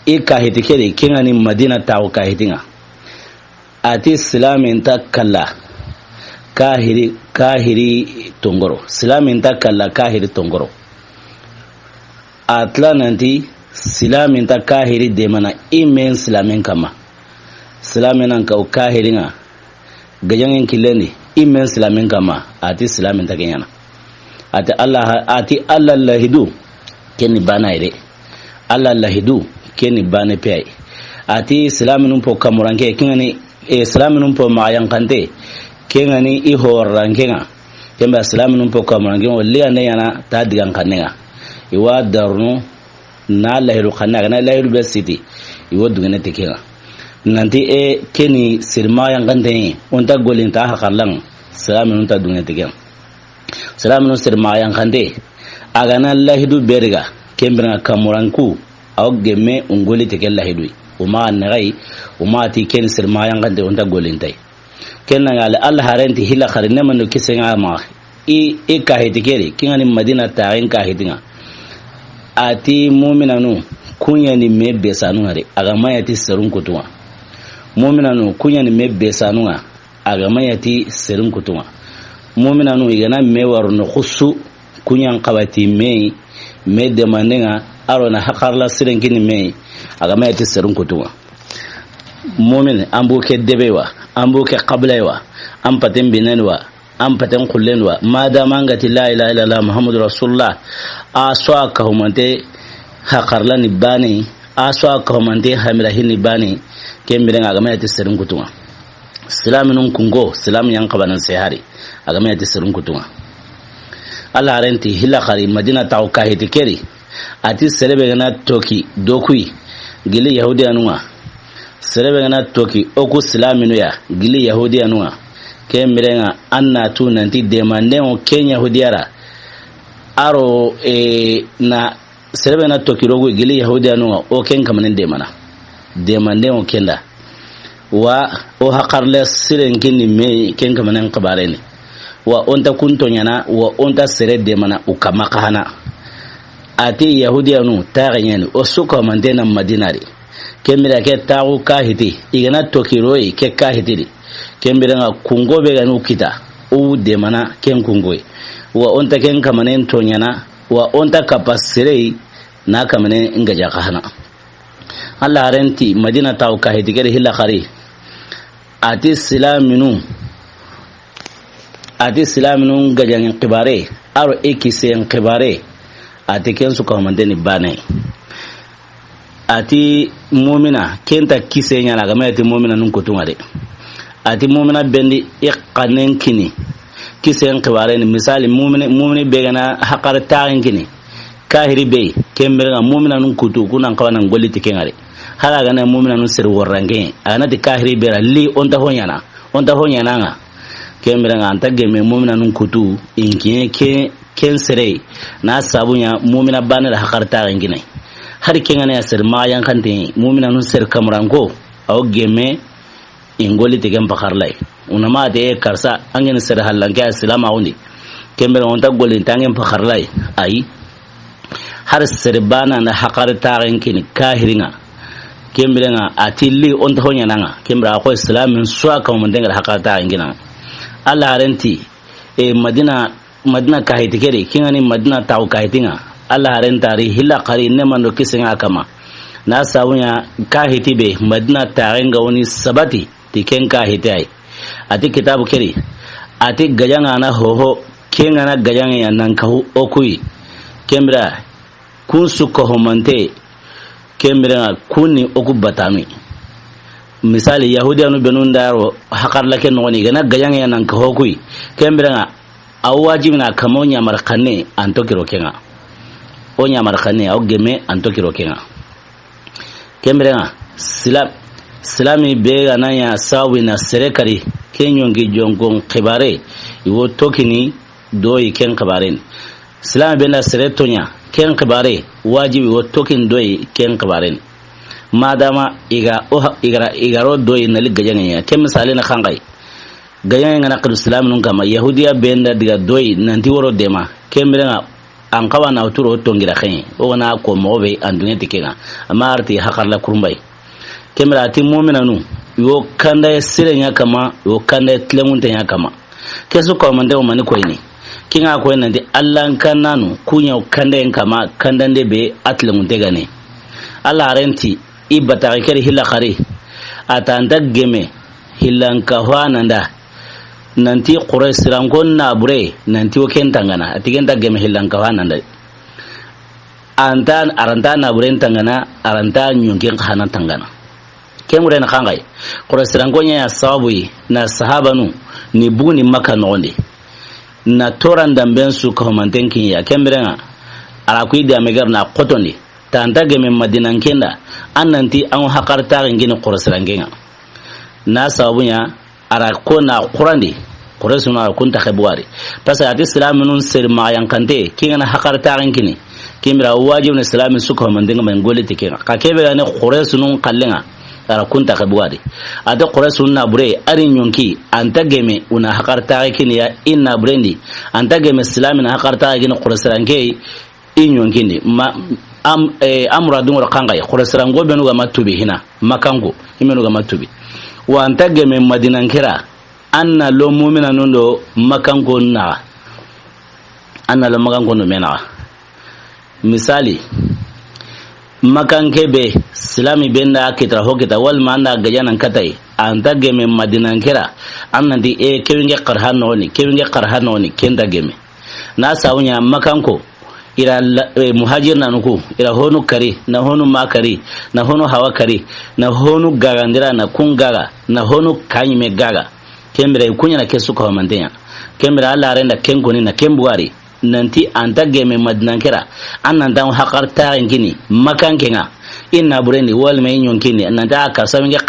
ikahiti kedi kingani madina tawo kahitinga ati islamin takalla kahiri tongoro islamin takalla kahiri tongoro atlananti islamin takahiri demana imen islamin kama islamin an kau kahiringa gajangen kileni imen islamin kama ati islamin takenyana ati Allah lahidu keni bana ire Allah lahidu keni bane pay ati islaminum po kamuranke kingani islaminum po mayankante kingani i horrankenga kemba islaminum po kamuranke walli ane yana ta digan kanenga iwa darnu na lahiru kanna na lahiru besiti iwa dugene tekenga nanti keni sirma yankante onta golinta hakarlang islaminum ta dugene tekenga islaminum sirma yankante agana lahidu berga kembra kamuranku aw gemme ungoli te kella hidui uma nagai uma ti ken sirma yangande onda golintay kenna ngale Allah harenti hila kharine manu kisenga ma i ka hitikeri kingani madina ta'in ka hitinga ati mu'minanu kunyani mebbe sanu ngare agama yati serun kutuwa mu'minanu kunyani mebbe sanu nga agama yati serun kutuwa mu'minanu igana mewar no khussu kunyan qabati me demandenga arona hakarla siren kini me agama yati serun kutuwa mu'min ambuke debewa ambuke qablaywa ampaten binenwa ampaten kullenwa madama ngati la ilaha illallah muhammadur rasulullah aswa ka humante hakarla ni bani aswa ka humante hamira hini bani kembiren agama yati serun kutuwa islaminun kungo islam yang kabanan sehari agama yati serun kutuwa Allah renti hila khari madina tauka hitikeri ati serebe gana toki dokui gili yahudi anuwa serebe gana toki oku islaminu ya gili yahudi anuwa kemirenga anna tu nanti demande o kenya yahudiara aro na serebe gana toki rogu gili yahudi anuwa o ken kamanen demande o kenda wa o hakarle siren kinni me ken kamanen qabareni wa onta kunto nyana wa onta sere demana ukamakana ati yahudiyanu taaganyani o suka mandena madinari kemira ke taagu kahiti igana tokiroi ke kahitiri kembirenga kungo be ganu kita o de mana ken kungoy wa onta ken kamanen tonyana wa onta kapasire na kamanen ingaja kahana Allah renti madina taw ka hidigere hilla khari ati silaminu gajan qibare aro ekisen qibare ati ken su kamandeni bane ati mu'mina kenta kisenya na game ati mu'mina nun kutungare ati mu'mina bendi iqanen kini kisen qibare ni misali mu'mini begana haqar ta'in kini kahiri be kembere mu'mina nun kutu kunan kawana ngoliti kengare hala gana mu'mina nun sir warrange anati kahiri be li onta honyana nga kembere anta geme mu'mina nun kutu inkiye ken sere na sabunya mu'mina bana da haqar ta'in kini har kengane asir ma yankante mu'mina nun sir kamrango aw geme ingoliti gem bakharlay unama de karsa angene sir halanke islama undi kembere onta golin tangen bakharlay ai har sirbana na haqar ta'in kini kahiringa kembrenga atilli on to honya nanga kembra ko islamin suwa ka mun denga haqar ta'in kina Allah renti madina ka hitikere kingani madina taw ka hitinga Allah rentari hilla qari ne mando kisinga kama na sawunya ka hitibe madina ta'in ga woni sabati tiken ka hitai ati kitabu keri ati gajanga na hoho kingana gajanga ya nan ka okui kembra kun suka homante kembira kunni oku batami misali yahudiyanu benun daro hakar lake noni gana gayang yanan ka hokui kembira awajibina kamonya markane antokiro kenga onya markane au geme antokiro kenga kembira silami bega nanya sawina serekari kenyongi jongon khibare iwo tokini doyi ken khibaren silami benda seretonya ken kibare wajibi wo tokin doyi ken kibaren madama igaro doyi nali gajanga ken misali na khangai gajanga na qad islam nun kama yahudiya benda diga doyi nanti woro dema ken mirenga an kawa na uturo tongira khen o na ko mobe andunye tikenga amarti hakarla kurumbay ken mirati mu'mina nu yo kanda sirenya kama yo kanda tlemunte nya kama kesu ko mande o mani koyni kinga ko nan di Allah kananu kunya kanden kama kandande be atlamun tegane Allah renti ibata kare hilla khari atanda geme hillan ka hwananda nanti quraish rankon na bure nanti woken tangana atigen da geme hillan ka hwananda antan aranta na bure tangana aranta nyungen khana tangana kemure na khangai quraish rankonya ya sabu na sahabanu ni buni maka nonde na toran damben su ko mantenkin ya kembrenga ala kuidi amegar na qotondi tanta geme madinan kenda annanti an hakar tarin gini qurasrangenga na sabunya ara ko na qurandi qurasuna kunta khabwari pasa ati islaminun sir ma yankante kinga hakar tarin kini kimra wajibun islamin su ko mandenga men goliti kinga ka kebe ne qurasunun kallenga ara kunta khabwari ada qurasun na bure arin yonki anta geme una hakar tarin kini ya inna brendi anta geme islamin hakar tarin gini qurasrange in yonki ni ma amra dungur kangay qurasrango benu ga matubi hina makango imenu ga matubi wa anta geme madinan kira anna lo mu'mina nundo makango na anna lo makango no mena misali makanke be islami benda kitra hokita wal manda gajanan katai anta geme madinan kira anna di kewinge qarhanoni kenda geme na sawnya makanko ira muhajir nanuku ira honu kari na honu makari na honu hawa kari na honu gagandira na kungaga na honu kanyime gaga kembere kunya na kesu ko mandenya kembere Allah renda kenkoni na kembuari nanti anta geme madnankira annan dan haqar ta ngini makankenga inna burendi wal me nyonkini nanta karsaminge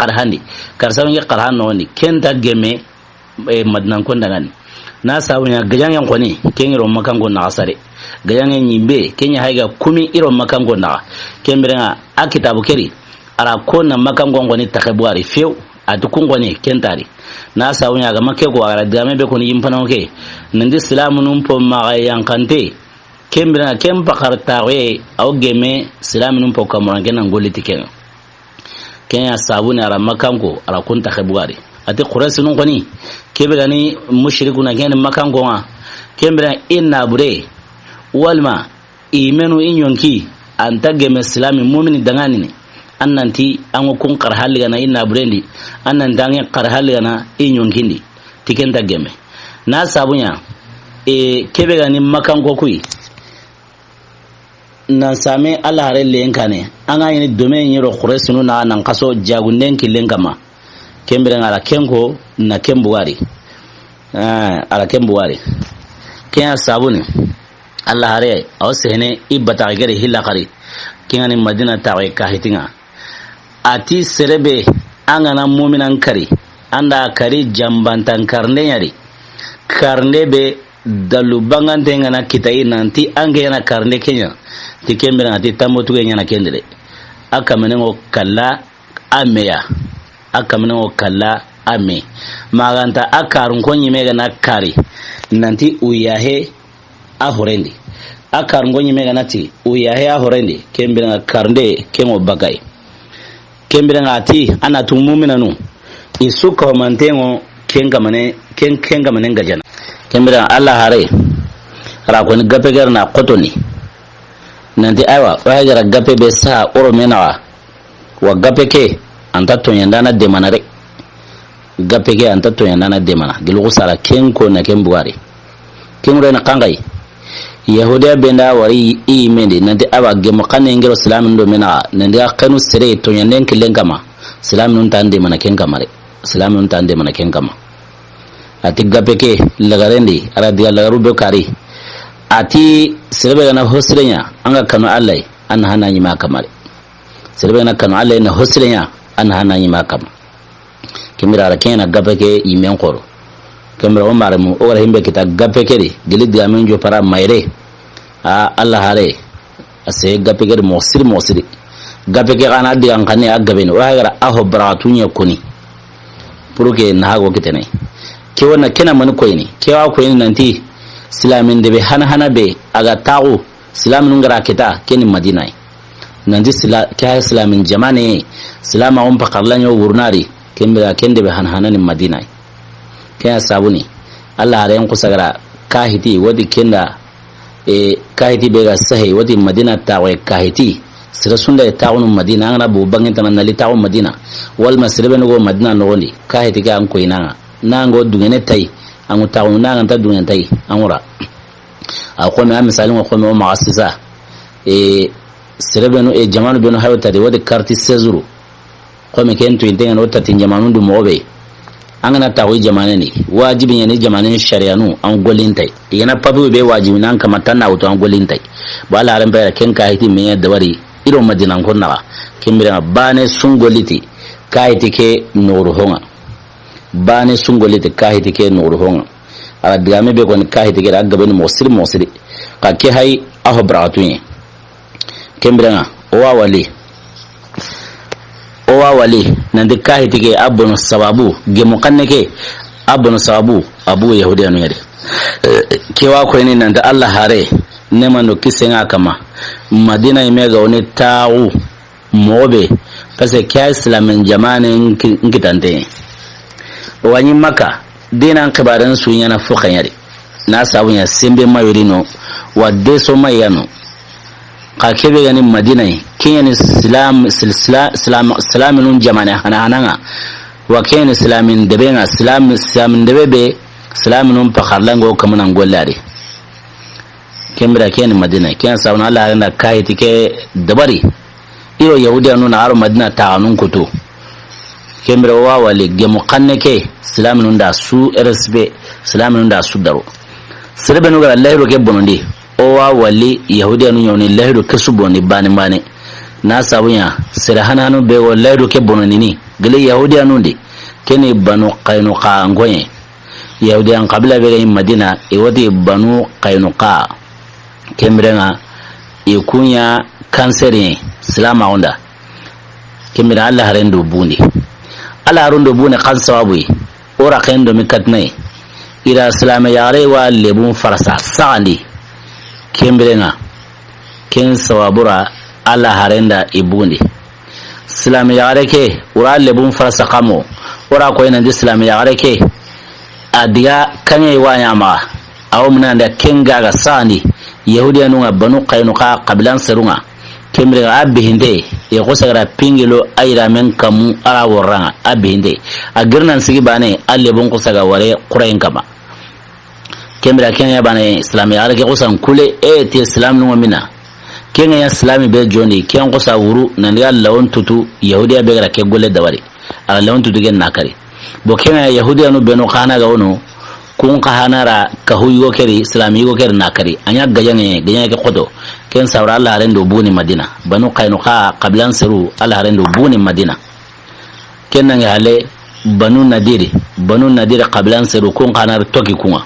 qarhanno ni kenta geme madnankon dangani na sawunya gajangen koni kengiro makango na asare gajangen nyimbe kenya haiga kumi iro makango na kembrenga akitabu keri ara kona makango ngoni takabwari few atukungwa ni kentari na sawunya ga make ko ara dame be ko ni yimpana ke nandi islamu num po ma yankante kembrenga kempa kartawe au geme islamu num po kamurange na ngoliti kenya sabuni ara makango ara kunta takabwari ati quraysh nun koni kebe gani mushrikuna gani makan gonga kembra inna bure walma imenu inyonki anta geme islami mu'min dangani ne annanti an kun qarhal gana inna burendi annan dangen qarhal gana inyonkindi tikenta geme na sabunya kebe gani makan kokui nan same Allah hare lenka ne an ga yin domain yiro quraysh nun na nan kaso jagunden killen kama kembra ngala kenko na kembuwari ala kembuwari kenya sabuni Allah hare awsene ibata gare hilakari kenya ni madina tawe kahitinga ati serebe angana mu'minan kari anda kari jambantan karne yari karne be dalu bangante ngana kitai nanti ange yana karne kenya tikembera ati tamotu ngana kendele akamengo kala ameya akamengo kala ame maganta akarun konyi mega na kari nanti uyahe ahorendi akarun konyi mega nati uyahe ahorendi kembera karnde kemo Bakaye kembira ngati ana tumumina nu isuka mantengo kenga mane ngajana kembira Allah hare ra ko ni gape garna qotoni nanti aywa wa gara gape be sa oro menawa wa gape ke anta to yandana de manare gape ke anta to yandana de mana gilu sala kenko na kembuari kemure na kangai yahudiya benda wari imende nanti aba gemo kanne ngero islamin do mena nanti akanu sere to yanden kilen kama islamin tande mana ken kamare islamin tande mana ken kama ati gapeke lagarendi aradiya lagaru do kari ati serbe gana hosrenya anga kanu Allah an hana nyima kamare serbe gana kanu Allah na hosrenya an hana nyima kama kimira rakena gapeke imen koro kembra o maremu o himbe kita gape kedi gilid gamen jo para mayre Allah hare ase gape kedi mosiri gape ke kana di an kanne agabe no wagara aho baratunya kuni puruke na hago kitene ke wona kena man koyni ke wa koyni nanti islamin de be hana be aga tagu islamin ngara kita keni madina nanti ka islamin jamane islama on pakarlanyo wurnari kembra kende be hana ni madina kaya sabuni Allah hare yanku sagara kahiti wadi kenda kahiti bega sahi wadi madina tawe kahiti sira sunda taunu madina ngana bu bangin tan nali tawu madina wal masribe no madina no woni kahiti ga an ko ina nango dungene tai an tawu nanga ta dungen tai amura ko me misalin ko me maasisa sirebe no jamanu beno hawta de wadi karti sezuru ko me kento intenga no tatin jamanu du mobe angana tawi jamane ni wajibi yani jamane sharia nu an golintai yana pabu be wajibi nan kamata na auto an golintai bala ran bayar ken kahiti me yadda wari iro madinan kunna kimira bane sungoliti kahiti ke nuru honga bane sungoliti kahiti ke nuru honga ala digame be kon kahiti ke agabe ni mosiri ka ke hay aho bratuye kimira owa wali nandi kahiti ke abunu sababu gemu kanne ke abunu sababu abu yahudiya no yade kewa ko ni nanda Allah hare nema no kisenga kama madina imega oni tawu mobe pase kya islamin jamane nkitante wani maka dinan kibaran su yana fukan yare na sabun ya sembe mayurino wa deso mayano ka kebe ganin madina kiyan islamin jamane hananga wa kiyan islamin dabenga islamin dabebe islamin pakarlango kamunan gollare kembira kiyan madina kiyan sabon Allah yana kai tike dabari iro yahudiya nuna aro madina ta anun kuto kembira wa wale gemu kanneke islamin da su rsb islamin da su daro sirbe no ga Allah ro ke bonondi owa wali yahudiya nun yawni lahido kesubo ni bani na sabunya sira hananu be wo lahido ke bononi ni gele yahudiya nun de kene banu qaynuqa ngoye yahudiyan qabla be madina e wadi banu qaynuqa kemrenga e kunya kanseri salama onda kemira Allah harendo bundi Allah harundo bune kan sababu ora kendo mikatnai ira salama yare wa lebun farasa sali kembrenga ken sawabura Allah harenda ibundi islam yare ke ura lebun farsa kamo ora ko ina islam ya gareke adiga kanye wanya ma aw mna da kenga ga sani yahudiya nunga banu qaynuqa qablan serunga kemre abihinde e ko sagara pingilo ayra men kamu ara woranga abihinde agirnan sigi bane alle bon ko saga ware qurayn kama kemre kenya bane islam ya gareke ko san kule ti islam nunga mina kenya ya islami be joni ken ko sa wuru nan ya lawon tutu yahudiya be gara ke golle dawari ala lawon tutu gen nakari bo kenya yahudiya no beno khana ga wono kun kahanara ka huyo keri islami go keri nakari anya gajanye ke qodo ken sawra Allah rendo buni madina banu qaynuqa qablan siru Allah rendo buni madina ken nan hale banu nadiri qablan siru kun kanar toki kunga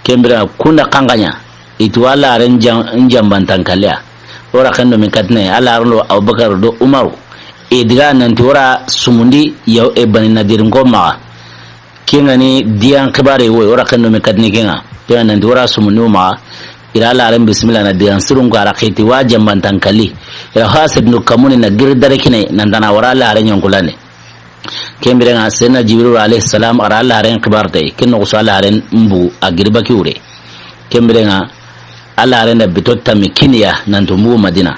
kembira kunda kanganya itu Allah ren jambantan kalya ora kando min katne Allah rlo Abubakar do Umar diga nan tora sumundi yaw e bani nadir ngoma kengani diyan kibare wo ora kando me kadni kenga to nan tora sumundi ma ila la ran bismillah na diyan surun ko ara khiti wajam bantan kali ila hasib nu kamuni na girdare kine nan dana wara la ran yankulane kembere nga sena jibril alayhi salam ara la ran kibarte kinno ko sala ran mbu a girba kiure kembere nga ala ran da bitotta mikiniya nan to mu madina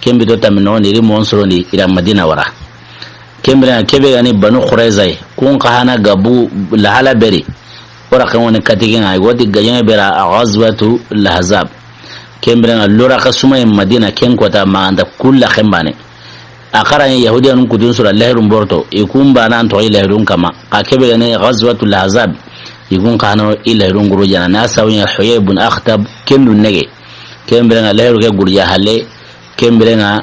kembe to tamino ni rimon soroni ila madina wara kembe kebe gani banu quraizai kun kahana gabu lahala beri ora kan woni katigin ay wodi gayen bera ghazwatu lahzab kembe na lura kasuma madina ken kota ma anda kullu khambane akara yahudiyan kudun sura lahirun borto ikun bana anto ilahirun kama ka kebe gani ghazwatu lahzab ikun kahana ilahirun gurujana nasawin huyay ibn akhtab kendu nege kembe na lahiru ke gurja hale kembirenga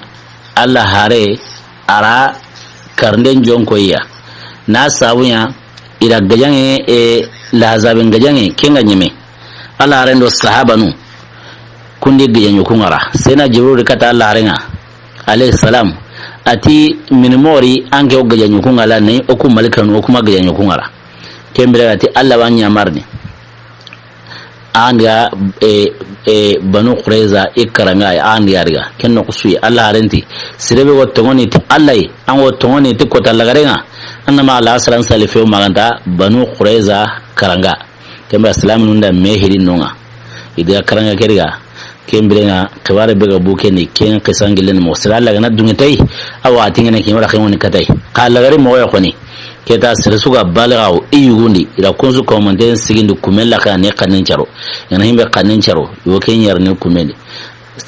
Allah hare ara karnden jonkoya na sabunya ira gajange lahazabin gajange kenga nyime Allah hare ndo sahaba nu kundi gajanyo kungara sena jibril kata Allah harenga alayhi salam ati minmori ange o gajanyo kungala ne o kuma malikanu o kuma gajanyo kungara kembirenga ati Allah wanya marni anga banu qurayza ikaranga anga riga kenno kusui Allah harenti sirebe go tongoni ti Allah an go tongoni ti kota lagarenga annama Allah salan salife maganta banu qurayza karanga kembe islam nunda mehiri nonga ida karanga keriga kembrenga kaware bega buke ni ken kisangilen mo sala lagana dungitai awa tingene kimara khimoni katai qala gari mo yakoni keta sirsuga balgao iyugundi ila kunzu komanden sigindu kumella kane kanin charo yana himbe kanin charo yo kenyar ne kumeli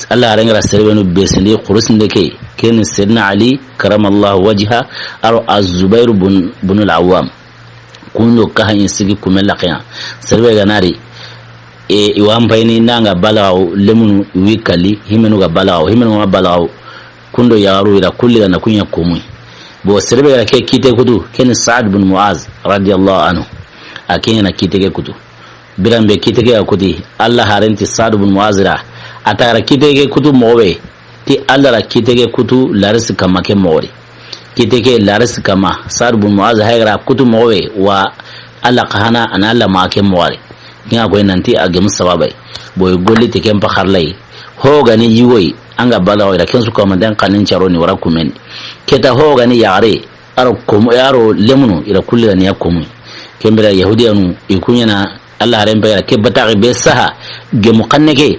Allah rangara sirbenu besindi qurusinde ke ken sidna Ali karamallahu wajha aro az-Zubair bin al-Awwam kunyo kahan sigi kumella kaya sirbe ganari iwan bayni nanga balgao lemunu wikali himenu ga balgao kundo yaru ila kulli na kunya kumui bo sirbe ga ke kite kudu ken Sa'd bin Mu'az radiyallahu anhu akena kite ke kudu birambe kite ke akudi Allah harenti Sa'd bin Mu'az ra atara kite ke kudu mowe ti Allah ra kite ke kudu laris kama ke mori kite ke laris kama Sa'd bin Mu'az hayra kudu mowe wa Allah kahana ana Allah ma ke mori kinga ko nanti agem sababai boy golli te kem pakharlai ho gani yiwoi anga balawo ila kensu ko mandan kanin charo ni wara kumen keta ho gani yare aro komo yaro lemunu ila kulli gani yakum kembira yahudiyanu ikunyana Allah haren bayar ke batari be saha ge muqannake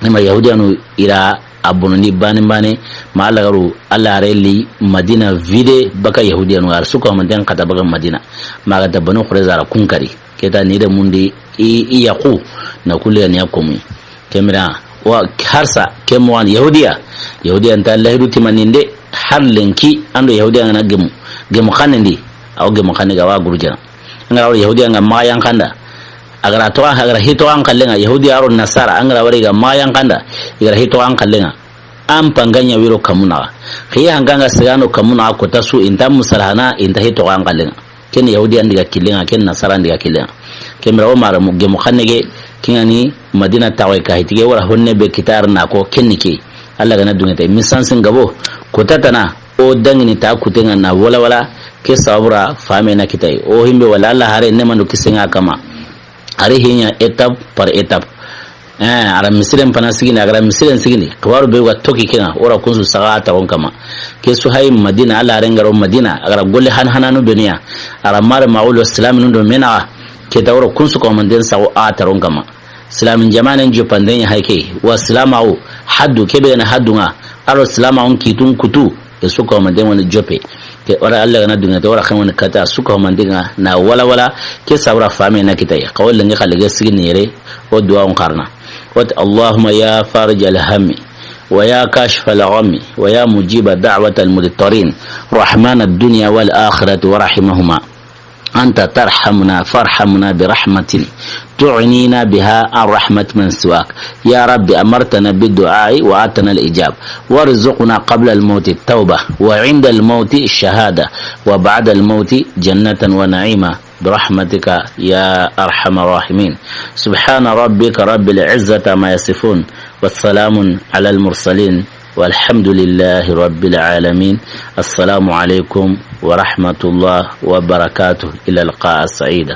ma yahudiyanu ila abununi bane ma Allah garu Allah reli Madina vide baka yahudiyanu ar su ko mandan kata baka Madina ma ga dabanu khurezara kunkari keta ni da mundi iyaku na kulli gani yakum kembira wa harsa kemwan yahudiya ta Allah ruti maninde harlenki ando yahudiya na gemu kanindi aw gemu kaniga wa gurjana ngara yahudiya nga mayan kanda agara to agara hito an kallenga yahudiya aro nasara angara wari ga mayan kanda igara hito an kallenga am panganya wiro kamuna khiya hanganga sigano kamuna ko tasu inta musalhana inta hito an kallenga ken yahudiya ndiga kilenga ken nasara ndiga kilenga kemra o mara gemu kanige kingani Madina tawai ka hitige wara honne be kitar na ko kennike Allah ga na dungata misansin gabo ko tatana o dangini ta kutenga na wala ke sabura fame na kitai o himbe wala Allah hare ne manu kisenga kama are hinya etap par etap ara misiren pana sigini agara misiren sigini kawaru be wa toki kina ora kunsu sagata on kama ke su hay madina ala rengaro madina agara golle hananu beniya ara mare maulu islamin ndo mena ke tawro kunsu ko manden sawo ataron kama islamin jamanen jopanden ya haike wa islamau haddu kebe na haddunga aro islamau kitun kutu ke su ko manden woni jope ke ora Allah na dunga to ora kan woni kata su ko manden na wala ke sabra fami na kitai qawlan ngi khalige sigini yere o duwa on karna wat Allahumma ya farij al-ham ويا كاشف الغم ويا مجيب دعوة المضطرين رحمن الدنيا والآخرة ورحمهما أنت ترحمنا فارحمنا برحمة تعنينا بها عن رحمة من سواك يا رب أمرتنا بالدعاء وآتنا الإجاب وارزقنا قبل الموت التوبة وعند الموت الشهادة وبعد الموت جنة ونعيمة برحمتك يا أرحم الراحمين سبحان ربك رب العزة ما يصفون والسلام على المرسلين والحمد لله رب العالمين السلام عليكم ورحمة الله وبركاته إلى اللقاء السعيد.